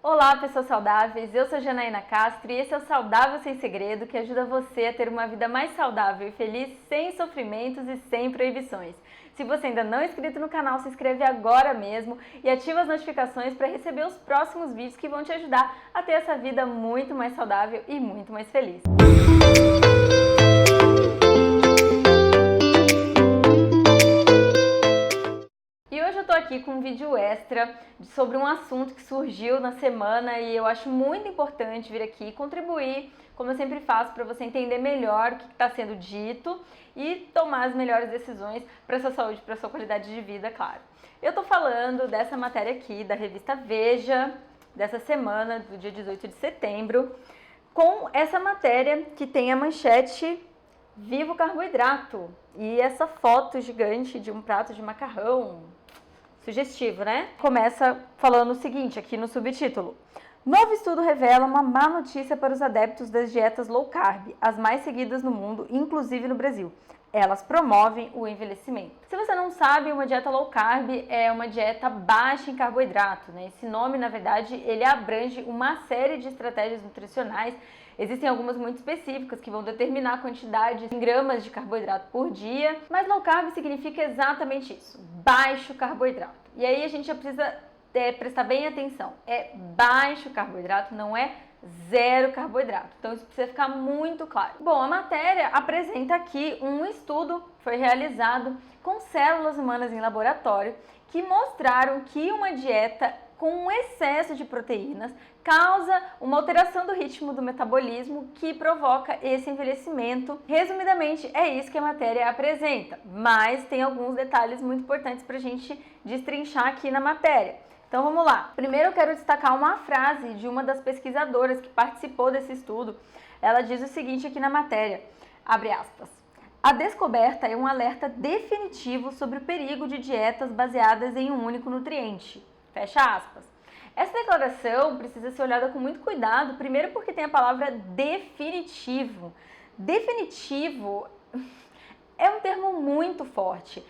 Olá, pessoas saudáveis! Eu sou Janaína Castro e esse é o Saudável Sem Segredo, que ajuda você a ter uma vida mais saudável e feliz, sem sofrimentos e sem proibições. Se você ainda não é inscrito no canal, se inscreve agora mesmo e ativa as notificações para receber os próximos vídeos que vão te ajudar a ter essa vida muito mais saudável e muito mais feliz. Aqui com um vídeo extra sobre um assunto que surgiu na semana e eu acho muito importante vir aqui contribuir, como eu sempre faço, para você entender melhor o que está sendo dito e tomar as melhores decisões para a sua saúde, para a sua qualidade de vida, claro. Eu tô falando dessa matéria aqui da revista Veja, dessa semana, do dia 18 de setembro, com essa matéria que tem a manchete Viva o Carboidrato e essa foto gigante de um prato de macarrão. Sugestivo, né? Começa falando o seguinte aqui no subtítulo. Novo estudo revela uma má notícia para os adeptos das dietas low carb, as mais seguidas no mundo, inclusive no Brasil. Elas promovem o envelhecimento. Se você não sabe, uma dieta low carb é uma dieta baixa em carboidrato, né? Esse nome, na verdade, ele abrange uma série de estratégias nutricionais. Existem algumas muito específicas que vão determinar a quantidade em gramas de carboidrato por dia, mas low carb significa exatamente isso, baixo carboidrato. E aí a gente já precisa prestar bem atenção, é baixo carboidrato, não é zero carboidrato. Então isso precisa ficar muito claro. Bom, a matéria apresenta aqui um estudo que foi realizado com células humanas em laboratório que mostraram que uma dieta com um excesso de proteínas causa uma alteração do ritmo do metabolismo que provoca esse envelhecimento. Resumidamente, é isso que a matéria apresenta, mas tem alguns detalhes muito importantes para a gente destrinchar aqui na matéria. Então vamos lá. Primeiro eu quero destacar uma frase de uma das pesquisadoras que participou desse estudo. Ela diz o seguinte aqui na matéria, abre aspas. A descoberta é um alerta definitivo sobre o perigo de dietas baseadas em um único nutriente. Fecha aspas. Essa declaração precisa ser olhada com muito cuidado, primeiro porque tem a palavra definitivo. Definitivo é um termo muito forte.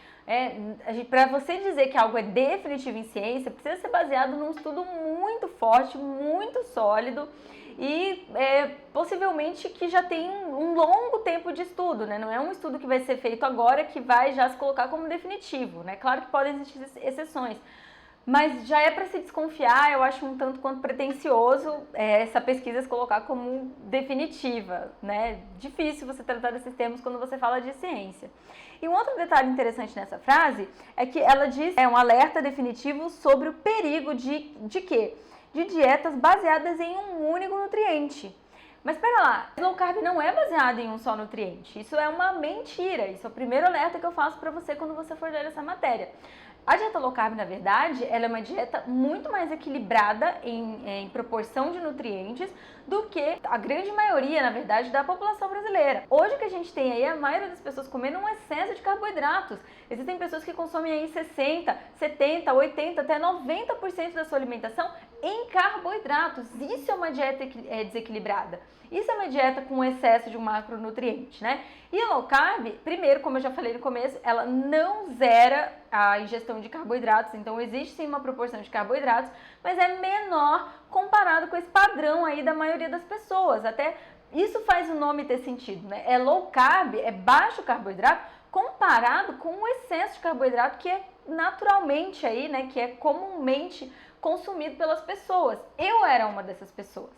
Para você dizer que algo é definitivo em ciência, precisa ser baseado num estudo muito forte, muito sólido e possivelmente que já tem um longo tempo de estudo, né? Não é um estudo que vai ser feito agora que vai já se colocar como definitivo, né? Claro que podem existir exceções, mas já é para se desconfiar, eu acho um tanto quanto pretensioso essa pesquisa se colocar como definitiva, né? Difícil você tratar desses termos quando você fala de ciência. E um outro detalhe interessante nessa frase é que ela diz um alerta definitivo sobre o perigo de quê? De dietas baseadas em um único nutriente. Mas espera lá, low carb não é baseado em um só nutriente, isso é uma mentira, isso é o primeiro alerta que eu faço para você quando você for ler essa matéria. A dieta low carb, na verdade, ela é uma dieta muito mais equilibrada em proporção de nutrientes do que a grande maioria, na verdade, da população brasileira. Hoje o que a gente tem aí, a maioria das pessoas comendo um excesso de carboidratos. Existem pessoas que consomem aí 60, 70, 80, até 90% da sua alimentação em carboidratos. Isso é uma dieta desequilibrada. Isso é uma dieta com excesso de um macronutriente, né? E a low carb, primeiro, como eu já falei no começo, ela não zera a ingestão de carboidratos, então existe sim uma proporção de carboidratos, mas é menor comparado com esse padrão aí da maioria das pessoas. Até isso faz o nome ter sentido, né? É low carb, é baixo carboidrato, comparado com o excesso de carboidrato que é naturalmente aí, né? Que é comumente consumido pelas pessoas. Eu era uma dessas pessoas.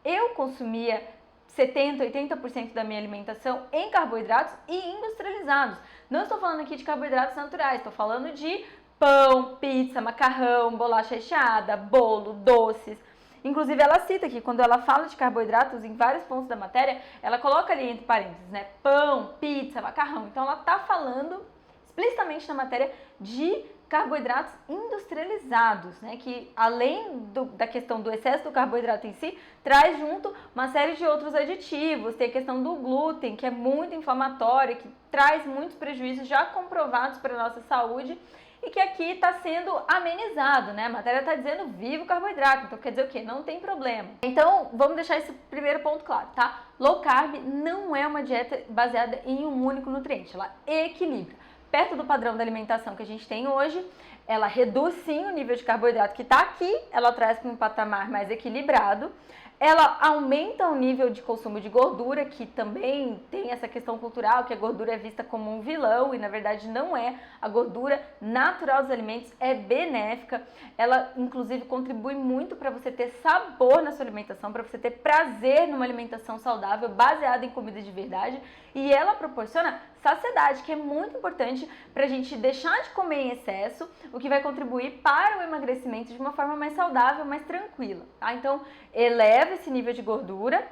Eu consumia 70, 80% da minha alimentação em carboidratos e industrializados. Não estou falando aqui de carboidratos naturais, estou falando de pão, pizza, macarrão, bolacha recheada, bolo, doces. Inclusive ela cita aqui, quando ela fala de carboidratos em vários pontos da matéria, ela coloca ali entre parênteses, né? Pão, pizza, macarrão. Então ela está falando explicitamente na matéria de carboidratos industrializados, né, que além da questão do excesso do carboidrato em si, traz junto uma série de outros aditivos. Tem a questão do glúten, que é muito inflamatório, que traz muitos prejuízos já comprovados para a nossa saúde e que aqui está sendo amenizado, né? A matéria está dizendo viva o carboidrato, então quer dizer o quê? Não tem problema. Então, vamos deixar esse primeiro ponto claro, tá? Low carb não é uma dieta baseada em um único nutriente, ela equilibra. Perto do padrão da alimentação que a gente tem hoje, ela reduz sim o nível de carboidrato que está aqui, ela traz para um patamar mais equilibrado. Ela aumenta o nível de consumo de gordura, que também tem essa questão cultural, que a gordura é vista como um vilão e na verdade não é. A gordura natural dos alimentos é benéfica. Ela inclusive contribui muito para você ter sabor na sua alimentação, para você ter prazer numa alimentação saudável, baseada em comida de verdade. E ela proporciona saciedade, que é muito importante para a gente deixar de comer em excesso, o que vai contribuir para o emagrecimento de uma forma mais saudável, mais tranquila, tá? Então, eleva esse nível de gordura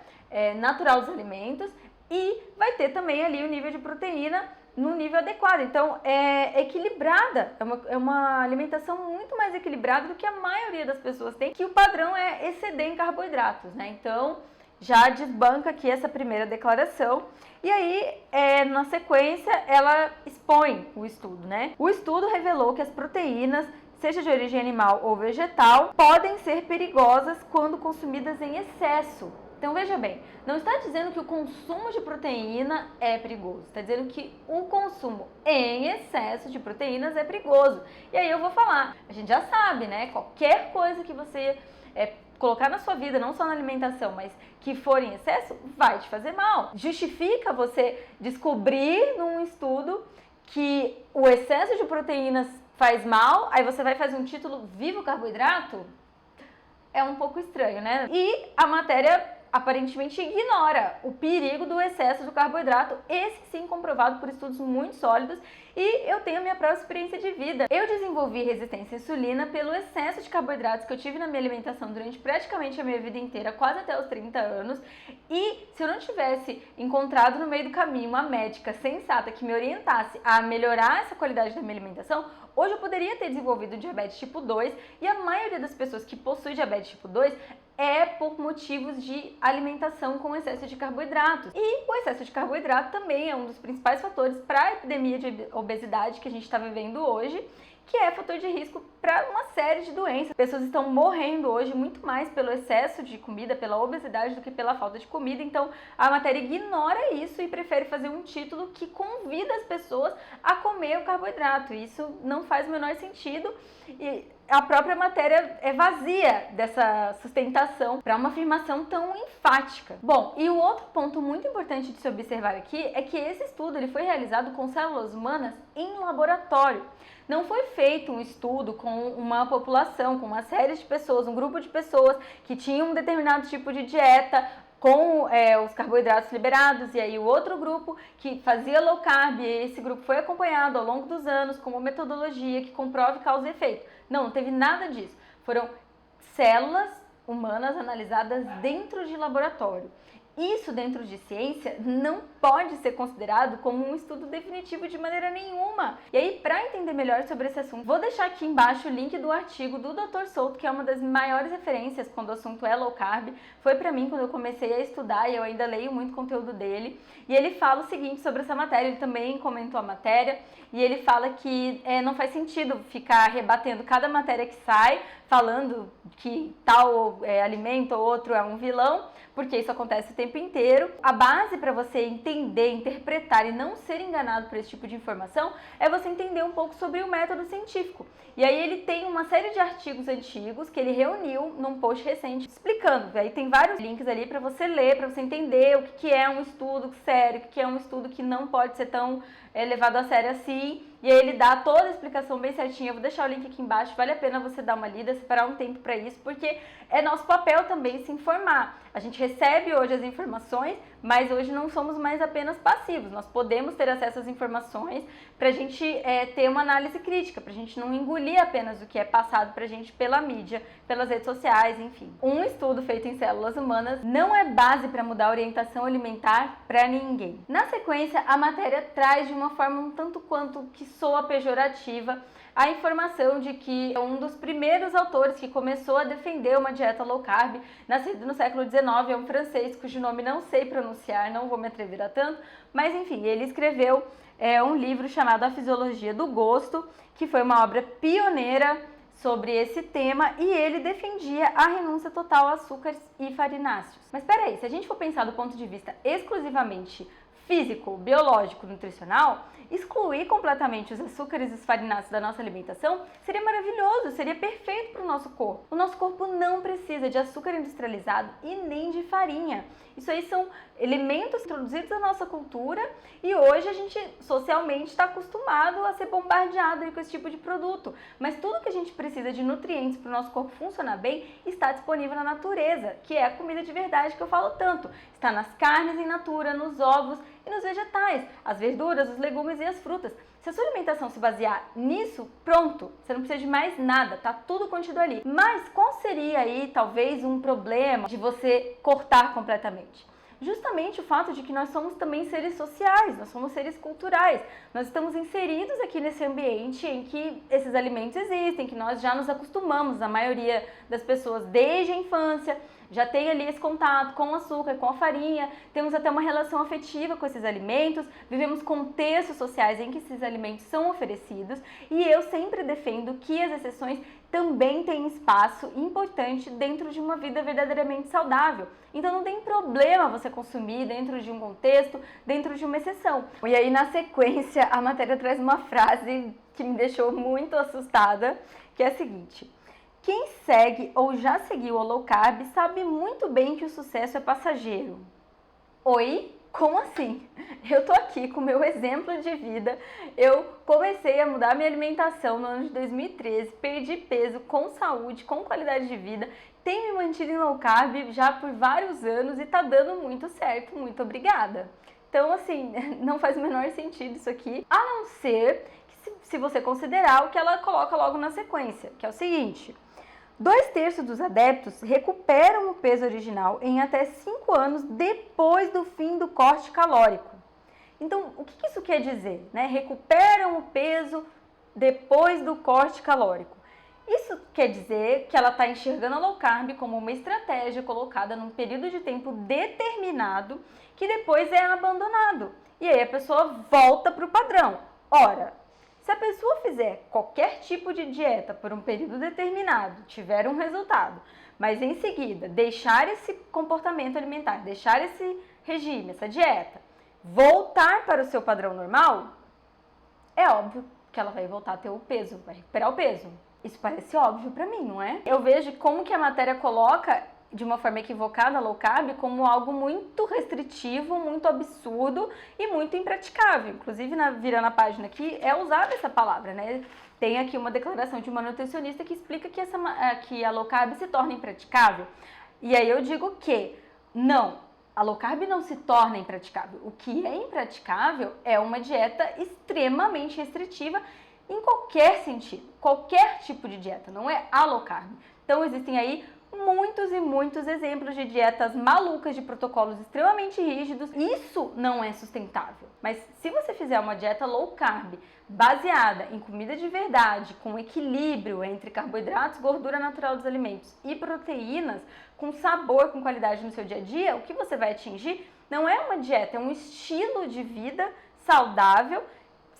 natural dos alimentos e vai ter também ali o nível de proteína no nível adequado. Então, é equilibrada, é uma alimentação muito mais equilibrada do que a maioria das pessoas tem, que o padrão é exceder em carboidratos, né? Então, já desbanca aqui essa primeira declaração. E aí, na sequência, ela expõe o estudo, né? O estudo revelou que as proteínas, seja de origem animal ou vegetal, podem ser perigosas quando consumidas em excesso. Então, veja bem, não está dizendo que o consumo de proteína é perigoso, está dizendo que o consumo em excesso de proteínas é perigoso. E aí eu vou falar, a gente já sabe, né? Qualquer coisa que você colocar na sua vida, não só na alimentação, mas que for em excesso, vai te fazer mal. Justifica você descobrir num estudo que o excesso de proteínas faz mal, aí você vai fazer um título Viva o Carboidrato? É um pouco estranho, né? E a matéria aparentemente ignora o perigo do excesso do carboidrato, esse sim comprovado por estudos muito sólidos, e eu tenho a minha própria experiência de vida. Eu desenvolvi resistência à insulina pelo excesso de carboidratos que eu tive na minha alimentação durante praticamente a minha vida inteira, quase até os 30 anos, e se eu não tivesse encontrado no meio do caminho uma médica sensata que me orientasse a melhorar essa qualidade da minha alimentação, hoje eu poderia ter desenvolvido diabetes tipo 2, e a maioria das pessoas que possuem diabetes tipo 2 é por motivos de alimentação com excesso de carboidratos. E o excesso de carboidrato também é um dos principais fatores para a epidemia de obesidade que a gente está vivendo hoje, que é fator de risco para uma série de doenças. Pessoas estão morrendo hoje muito mais pelo excesso de comida, pela obesidade, do que pela falta de comida. Então, a matéria ignora isso e prefere fazer um título que convida as pessoas a comer o carboidrato. Isso não faz o menor sentido e a própria matéria é vazia dessa sustentação para uma afirmação tão enfática. Bom, e o outro ponto muito importante de se observar aqui é que esse estudo ele foi realizado com células humanas em laboratório. Não foi feito um estudo com uma população, com uma série de pessoas, um grupo de pessoas que tinham um determinado tipo de dieta com os carboidratos liberados, e aí o outro grupo que fazia low carb, e esse grupo foi acompanhado ao longo dos anos com uma metodologia que comprove causa e efeito. Não teve nada disso. Foram células humanas analisadas dentro de laboratório. Isso dentro de ciência não pode ser considerado como um estudo definitivo de maneira nenhuma. E aí, para entender melhor sobre esse assunto, vou deixar aqui embaixo o link do artigo do Dr. Souto, que é uma das maiores referências quando o assunto é low carb. Foi para mim quando eu comecei a estudar e eu ainda leio muito conteúdo dele. E ele fala o seguinte sobre essa matéria, ele também comentou a matéria, e ele fala que não faz sentido ficar rebatendo cada matéria que sai, falando que tal alimento ou outro é um vilão, porque isso acontece o tempo inteiro. A base para você entender, interpretar e não ser enganado por esse tipo de informação é você entender um pouco sobre o método científico. E aí ele tem uma série de artigos antigos que ele reuniu num post recente explicando. Aí tem vários links ali para você ler, para você entender o que é um estudo sério, o que é um estudo que não pode ser tão levado a sério assim. E aí ele dá toda a explicação bem certinha. Eu vou deixar o link aqui embaixo, vale a pena você dar uma lida, separar um tempo para isso, porque é nosso papel também se informar. A gente recebe hoje as informações, mas hoje não somos mais apenas passivos. Nós podemos ter acesso às informações para a gente ter uma análise crítica, para a gente não engolir apenas o que é passado para a gente pela mídia, pelas redes sociais, enfim. Um estudo feito em células humanas não é base para mudar a orientação alimentar para ninguém. Na sequência, a matéria traz de uma forma um tanto quanto que soa pejorativa a informação de que um dos primeiros autores que começou a defender uma dieta low carb, nascido no século XIX, é um francês cujo nome não sei pronunciar, não vou me atrever a tanto, mas enfim, ele escreveu um livro chamado A Fisiologia do Gosto, que foi uma obra pioneira sobre esse tema, e ele defendia a renúncia total a açúcares e farináceos. Mas peraí, se a gente for pensar do ponto de vista exclusivamente físico, biológico, nutricional, excluir completamente os açúcares e os farinatos da nossa alimentação seria maravilhoso, seria perfeito para o nosso corpo. O nosso corpo não precisa de açúcar industrializado e nem de farinha. Isso aí são elementos introduzidos na nossa cultura e hoje a gente socialmente está acostumado a ser bombardeado com esse tipo de produto. Mas tudo que a gente precisa de nutrientes para o nosso corpo funcionar bem está disponível na natureza, que é a comida de verdade que eu falo tanto. Está nas carnes in natura, nos ovos e nos vegetais, as verduras, os legumes e as frutas. Se a sua alimentação se basear nisso, pronto, você não precisa de mais nada, tá tudo contido ali. Mas qual seria aí talvez um problema de você cortar completamente? Justamente o fato de que nós somos também seres sociais, nós somos seres culturais. Nós estamos inseridos aqui nesse ambiente em que esses alimentos existem, que nós já nos acostumamos, a maioria das pessoas desde a infância, já tem ali esse contato com o açúcar, com a farinha, temos até uma relação afetiva com esses alimentos, vivemos contextos sociais em que esses alimentos são oferecidos e eu sempre defendo que as exceções também têm espaço importante dentro de uma vida verdadeiramente saudável. Então não tem problema você consumir dentro de um contexto, dentro de uma exceção. E aí na sequência a matéria traz uma frase que me deixou muito assustada, que é a seguinte: quem segue ou já seguiu o low carb sabe muito bem que o sucesso é passageiro. Oi? Como assim? Eu tô aqui com o meu exemplo de vida. Eu comecei a mudar minha alimentação no ano de 2013, perdi peso com saúde, com qualidade de vida, tenho me mantido em low carb já por vários anos e tá dando muito certo, muito obrigada. Então, assim, não faz o menor sentido isso aqui, a não ser que se você considerar o que ela coloca logo na sequência, que é o seguinte: 2/3 dos adeptos recuperam o peso original em até 5 anos depois do fim do corte calórico. Então, o que isso quer dizer, né? Recuperam o peso depois do corte calórico. Isso quer dizer que ela está enxergando a low carb como uma estratégia colocada num período de tempo determinado que depois é abandonado. E aí a pessoa volta para o padrão. Ora, se a pessoa fizer qualquer tipo de dieta por um período determinado, tiver um resultado, mas em seguida deixar esse comportamento alimentar, deixar esse regime, essa dieta, voltar para o seu padrão normal, é óbvio que ela vai voltar a ter o peso, vai recuperar o peso. Isso parece óbvio pra mim, não é? Eu vejo como que a matéria coloca de uma forma equivocada a low carb como algo muito restritivo, muito absurdo e muito impraticável. Inclusive, virando a página aqui, é usada essa palavra, né? Tem aqui uma declaração de uma nutricionista que explica que a low carb se torna impraticável. E aí eu digo que não, a low carb não se torna impraticável. O que é impraticável é uma dieta extremamente restritiva em qualquer sentido, qualquer tipo de dieta, não é a low carb. Então existem aí muitos e muitos exemplos de dietas malucas, de protocolos extremamente rígidos. Isso não é sustentável. Mas se você fizer uma dieta low carb, baseada em comida de verdade, com equilíbrio entre carboidratos, gordura natural dos alimentos e proteínas, com sabor, com qualidade no seu dia a dia, o que você vai atingir não é uma dieta, é um estilo de vida saudável.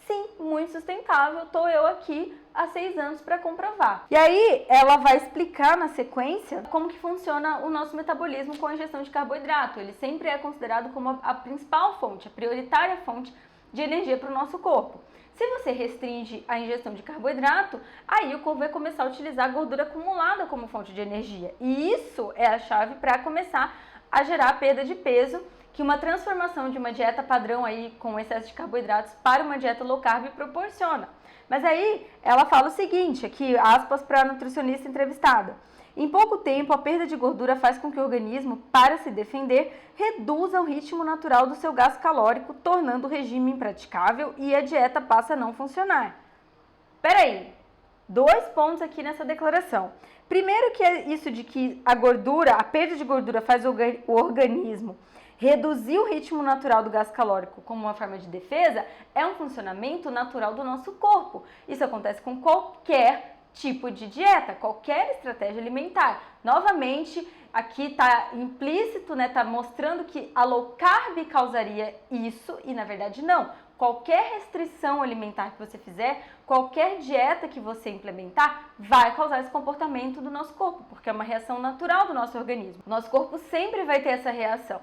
Sim, muito sustentável, tô eu aqui há 6 anos para comprovar. E aí ela vai explicar na sequência como que funciona o nosso metabolismo com a ingestão de carboidrato. Ele sempre é considerado como a principal fonte, a prioritária fonte de energia para o nosso corpo. Se você restringe a ingestão de carboidrato, aí o corpo vai começar a utilizar a gordura acumulada como fonte de energia. E isso é a chave para começar a gerar perda de peso, que uma transformação de uma dieta padrão aí com excesso de carboidratos para uma dieta low carb proporciona. Mas aí ela fala o seguinte, aqui aspas para a nutricionista entrevistada: em pouco tempo a perda de gordura faz com que o organismo, para se defender, reduza o ritmo natural do seu gasto calórico, tornando o regime impraticável e a dieta passa a não funcionar. Peraí, 2 pontos aqui nessa declaração. Primeiro, que é isso de que a perda de gordura faz o organismo reduzir o ritmo natural do gasto calórico como uma forma de defesa, é um funcionamento natural do nosso corpo. Isso acontece com qualquer tipo de dieta, qualquer estratégia alimentar. Novamente, aqui está implícito, né? Está mostrando que a low carb causaria isso e na verdade não. Qualquer restrição alimentar que você fizer, qualquer dieta que você implementar, vai causar esse comportamento do nosso corpo, porque é uma reação natural do nosso organismo. O nosso corpo sempre vai ter essa reação.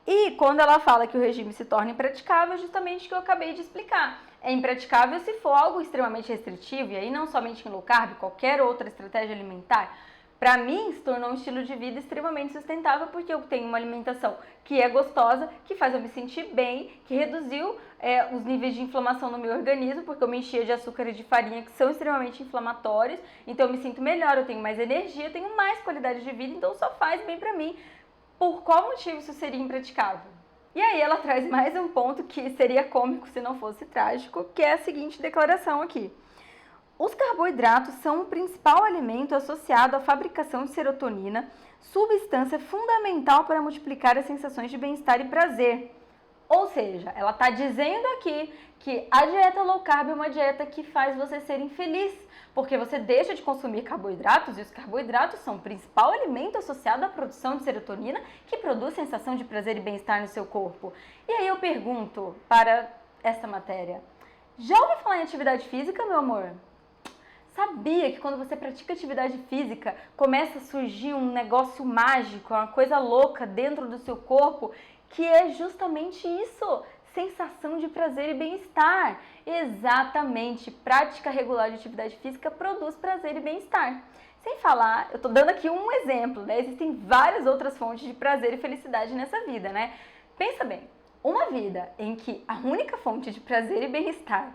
E quando ela fala que o regime se torna impraticável, é justamente o que eu acabei de explicar. É impraticável se for algo extremamente restritivo, e aí não somente em low carb, qualquer outra estratégia alimentar. Para mim, se tornou um estilo de vida extremamente sustentável, porque eu tenho uma alimentação que é gostosa, que faz eu me sentir bem, que reduziu os níveis de inflamação no meu organismo, porque eu me enchia de açúcar e de farinha, que são extremamente inflamatórios, então eu me sinto melhor, eu tenho mais energia, eu tenho mais qualidade de vida, então só faz bem para mim. Por qual motivo isso seria impraticável? E aí ela traz mais um ponto que seria cômico se não fosse trágico, que é a seguinte declaração aqui. Os carboidratos são o principal alimento associado à fabricação de serotonina, substância fundamental para multiplicar as sensações de bem-estar e prazer. Ou seja, ela está dizendo aqui que a dieta low carb é uma dieta que faz você ser infeliz, porque você deixa de consumir carboidratos e os carboidratos são o principal alimento associado à produção de serotonina que produz sensação de prazer e bem-estar no seu corpo. E aí eu pergunto para essa matéria, já ouviu falar em atividade física, meu amor? Sabia que quando você pratica atividade física, começa a surgir um negócio mágico, uma coisa louca dentro do seu corpo, que é justamente isso, sensação de prazer e bem-estar. Exatamente, prática regular de atividade física produz prazer e bem-estar. Sem falar, eu estou dando aqui um exemplo, né? Existem várias outras fontes de prazer e felicidade nessa vida, né? Pensa bem, uma vida em que a única fonte de prazer e bem-estar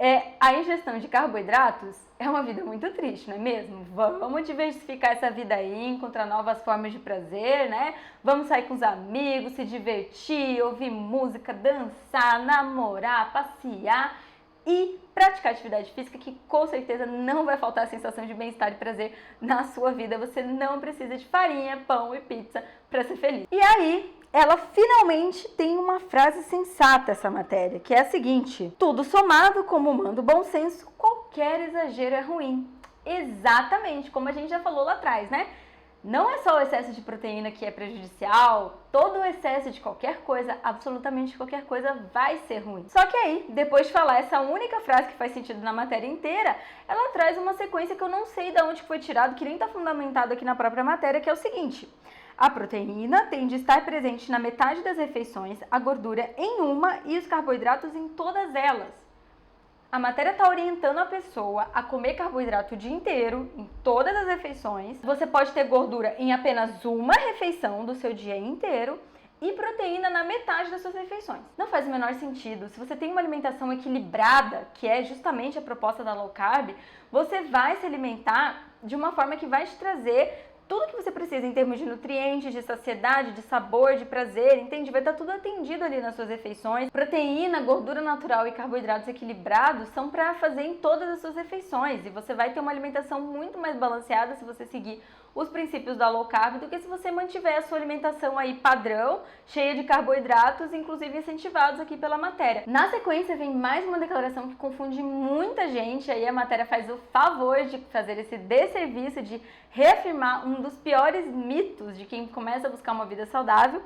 é a ingestão de carboidratos, é uma vida muito triste, não é mesmo? Vamos diversificar essa vida aí, encontrar novas formas de prazer, né? Vamos sair com os amigos, se divertir, ouvir música, dançar, namorar, passear e praticar atividade física, que com certeza não vai faltar a sensação de bem-estar e prazer na sua vida. Você não precisa de farinha, pão e pizza para ser feliz. E aí, ela finalmente tem uma frase sensata, essa matéria, que é a seguinte: tudo somado, como manda o bom senso, qualquer exagero é ruim. Exatamente, como a gente já falou lá atrás, né? Não é só o excesso de proteína que é prejudicial, todo o excesso de qualquer coisa, absolutamente qualquer coisa, vai ser ruim. Só que aí, depois de falar essa única frase que faz sentido na matéria inteira, ela traz uma sequência que eu não sei de onde foi tirado, que nem está fundamentado aqui na própria matéria, que é o seguinte: a proteína tem de estar presente na metade das refeições, a gordura em uma e os carboidratos em todas elas. A matéria está orientando a pessoa a comer carboidrato o dia inteiro, em todas as refeições. Você pode ter gordura em apenas uma refeição do seu dia inteiro e proteína na metade das suas refeições. Não faz o menor sentido. Se você tem uma alimentação equilibrada, que é justamente a proposta da low carb, você vai se alimentar de uma forma que vai te trazer tudo que você precisa em termos de nutrientes, de saciedade, de sabor, de prazer, entende? Vai estar tudo atendido ali nas suas refeições. Proteína, gordura natural e carboidratos equilibrados são para fazer em todas as suas refeições. E você vai ter uma alimentação muito mais balanceada se você seguir os princípios da low carb do que se você mantiver a sua alimentação aí padrão, cheia de carboidratos, inclusive incentivados aqui pela matéria. Na sequência vem mais uma declaração que confunde muita gente, aí a matéria faz o favor de fazer esse desserviço, de reafirmar um dos piores mitos de quem começa a buscar uma vida saudável,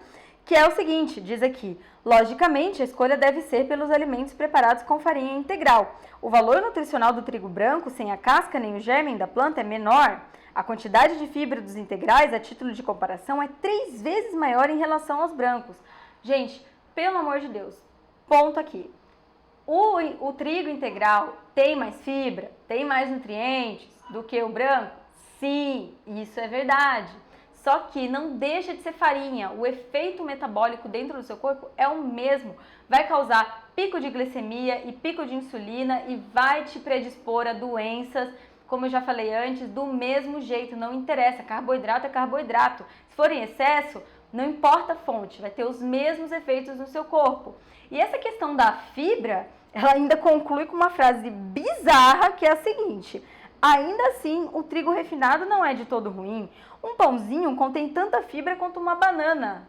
que é o seguinte, diz aqui: logicamente a escolha deve ser pelos alimentos preparados com farinha integral. O valor nutricional do trigo branco, sem a casca nem o germe da planta, é menor. A quantidade de fibra dos integrais, a título de comparação, é 3 vezes maior em relação aos brancos. Gente, pelo amor de Deus, ponto aqui. O trigo integral tem mais fibra, tem mais nutrientes do que o branco? Sim, isso é verdade. Só que não deixa de ser farinha. O efeito metabólico dentro do seu corpo é o mesmo. Vai causar pico de glicemia e pico de insulina e vai te predispor a doenças, como eu já falei antes, do mesmo jeito. Não interessa, carboidrato é carboidrato. Se for em excesso, não importa a fonte, vai ter os mesmos efeitos no seu corpo. E essa questão da fibra, ela ainda conclui com uma frase bizarra, que é a seguinte: ainda assim, o trigo refinado não é de todo ruim. Um pãozinho contém tanta fibra quanto uma banana.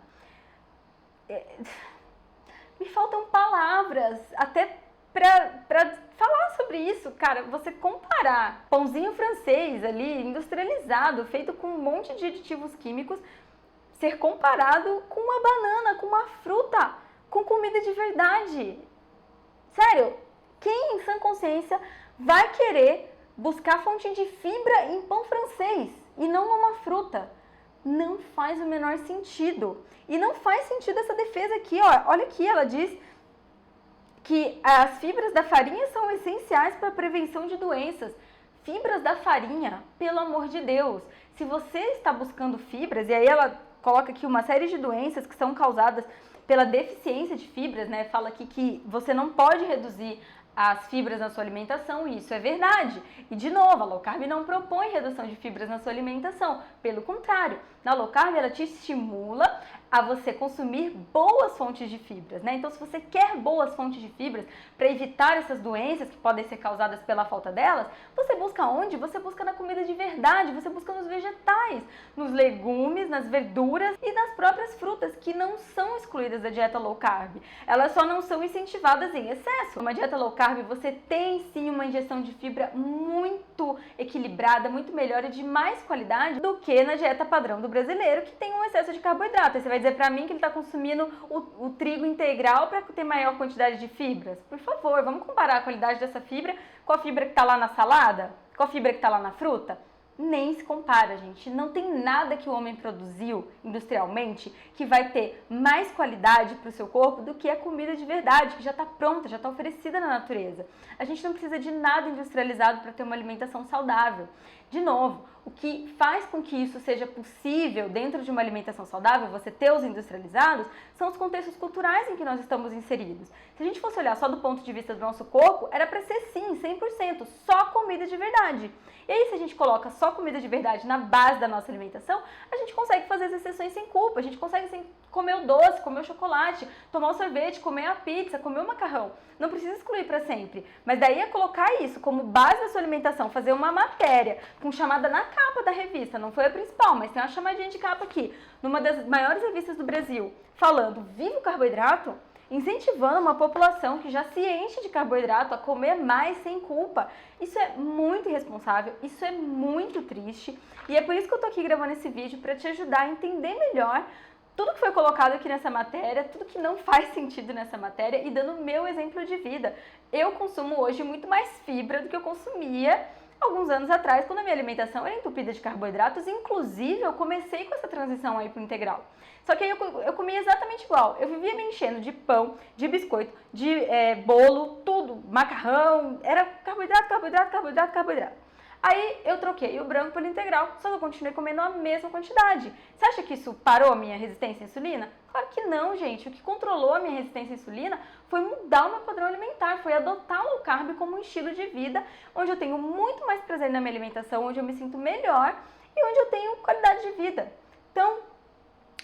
Me faltam palavras até para falar sobre isso, cara. Você comparar pãozinho francês ali, industrializado, feito com um monte de aditivos químicos, ser comparado com uma banana, com uma fruta, com comida de verdade. Sério, quem em sã consciência vai querer buscar fonte de fibra em pão francês e não numa fruta? Não faz o menor sentido. E não faz sentido essa defesa aqui, ó. Olha aqui, ela diz que as fibras da farinha são essenciais para a prevenção de doenças. Fibras da farinha, pelo amor de Deus. Se você está buscando fibras, e aí ela coloca aqui uma série de doenças que são causadas pela deficiência de fibras, né? Fala aqui que você não pode reduzir as fibras na sua alimentação, e isso é verdade. E de novo, a low carb não propõe redução de fibras na sua alimentação, pelo contrário, na low carb ela te estimula a você consumir boas fontes de fibras, né? Então, se você quer boas fontes de fibras para evitar essas doenças que podem ser causadas pela falta delas, você busca onde? Você busca na comida de verdade, você busca nos vegetais, nos legumes, nas verduras e nas próprias frutas, que não são excluídas da dieta low carb. Elas só não são incentivadas em excesso. Uma dieta low carb, você tem sim uma ingestão de fibra muito equilibrada, muito melhor e de mais qualidade do que na dieta padrão do brasileiro, que tem um excesso de carboidrato. Aí você vai dizer pra mim que ele tá consumindo o trigo integral para ter maior quantidade de fibras? Por favor, vamos comparar a qualidade dessa fibra com a fibra que tá lá na salada? Com a fibra que tá lá na fruta? Nem se compara, gente. Não tem nada que o homem produziu industrialmente que vai ter mais qualidade para o seu corpo do que a comida de verdade, que já está pronta, já está oferecida na natureza. A gente não precisa de nada industrializado para ter uma alimentação saudável. De novo, o que faz com que isso seja possível dentro de uma alimentação saudável, você ter os industrializados, são os contextos culturais em que nós estamos inseridos. Se a gente fosse olhar só do ponto de vista do nosso corpo, era para ser sim, 100%, só comida de verdade. E aí, se a gente coloca só comida de verdade na base da nossa alimentação, a gente consegue fazer as exceções sem culpa, a gente consegue comer o doce, comer o chocolate, tomar o sorvete, comer a pizza, comer o macarrão. Não precisa excluir para sempre. Mas daí é colocar isso como base da sua alimentação, fazer uma matéria com chamada na capa da revista, não foi a principal, mas tem uma chamadinha de capa aqui, numa das maiores revistas do Brasil, falando viva o carboidrato, incentivando uma população que já se enche de carboidrato a comer mais sem culpa. Isso é muito irresponsável, isso é muito triste, e é por isso que eu tô aqui gravando esse vídeo, para te ajudar a entender melhor tudo que foi colocado aqui nessa matéria, tudo que não faz sentido nessa matéria, e dando o meu exemplo de vida. Eu consumo hoje muito mais fibra do que eu consumia alguns anos atrás, quando a minha alimentação era entupida de carboidratos. Inclusive, eu comecei com essa transição aí pro integral. Só que aí eu comia exatamente igual. Eu vivia me enchendo de pão, de biscoito, de bolo, tudo, macarrão, era carboidrato, carboidrato, carboidrato, carboidrato. Aí eu troquei o branco pelo integral, só que eu continuei comendo a mesma quantidade. Você acha que isso parou a minha resistência à insulina? Claro que não, gente. O que controlou a minha resistência à insulina foi mudar o meu padrão alimentar, foi adotar low carb como um estilo de vida, onde eu tenho muito mais prazer na minha alimentação, onde eu me sinto melhor e onde eu tenho qualidade de vida. Então,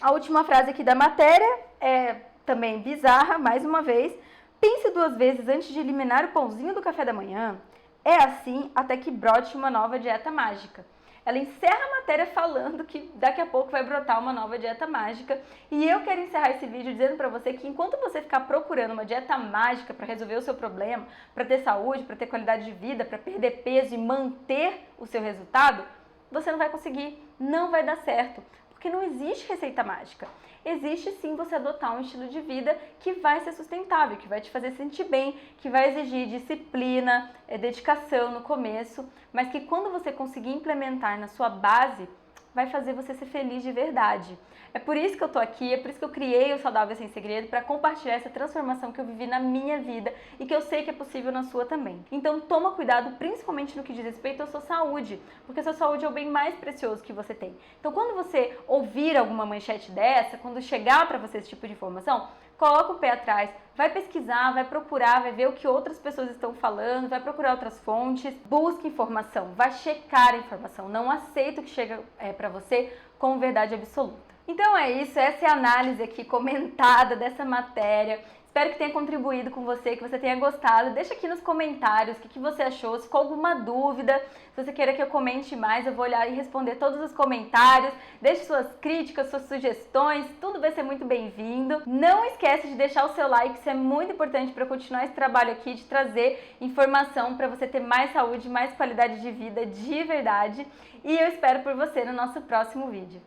a última frase aqui da matéria é também bizarra, mais uma vez. Pense 2 vezes antes de eliminar o pãozinho do café da manhã. É assim até que brote uma nova dieta mágica. Ela encerra a matéria falando que daqui a pouco vai brotar uma nova dieta mágica. E eu quero encerrar esse vídeo dizendo pra você que enquanto você ficar procurando uma dieta mágica para resolver o seu problema, para ter saúde, para ter qualidade de vida, para perder peso e manter o seu resultado, você não vai conseguir, não vai dar certo. Porque não existe receita mágica. Existe sim você adotar um estilo de vida que vai ser sustentável, que vai te fazer sentir bem, que vai exigir disciplina, dedicação no começo, mas que quando você conseguir implementar na sua base, vai fazer você ser feliz de verdade. É por isso que eu tô aqui, é por isso que eu criei o Saudável Sem Segredo, para compartilhar essa transformação que eu vivi na minha vida e que eu sei que é possível na sua também. Então toma cuidado, principalmente no que diz respeito à sua saúde, porque a sua saúde é o bem mais precioso que você tem. Então quando você ouvir alguma manchete dessa, quando chegar para você esse tipo de informação, coloca o pé atrás, vai pesquisar, vai procurar, vai ver o que outras pessoas estão falando, vai procurar outras fontes, busque informação, vai checar a informação, não aceita o que chega para você como verdade absoluta. Então é isso, essa é a análise aqui comentada dessa matéria. Espero que tenha contribuído com você, que você tenha gostado. Deixa aqui nos comentários o que você achou, se ficou alguma dúvida, se você queira que eu comente mais, eu vou olhar e responder todos os comentários. Deixe suas críticas, suas sugestões, tudo vai ser muito bem-vindo. Não esquece de deixar o seu like, isso é muito importante para continuar esse trabalho aqui, de trazer informação para você ter mais saúde, mais qualidade de vida de verdade. E eu espero por você no nosso próximo vídeo.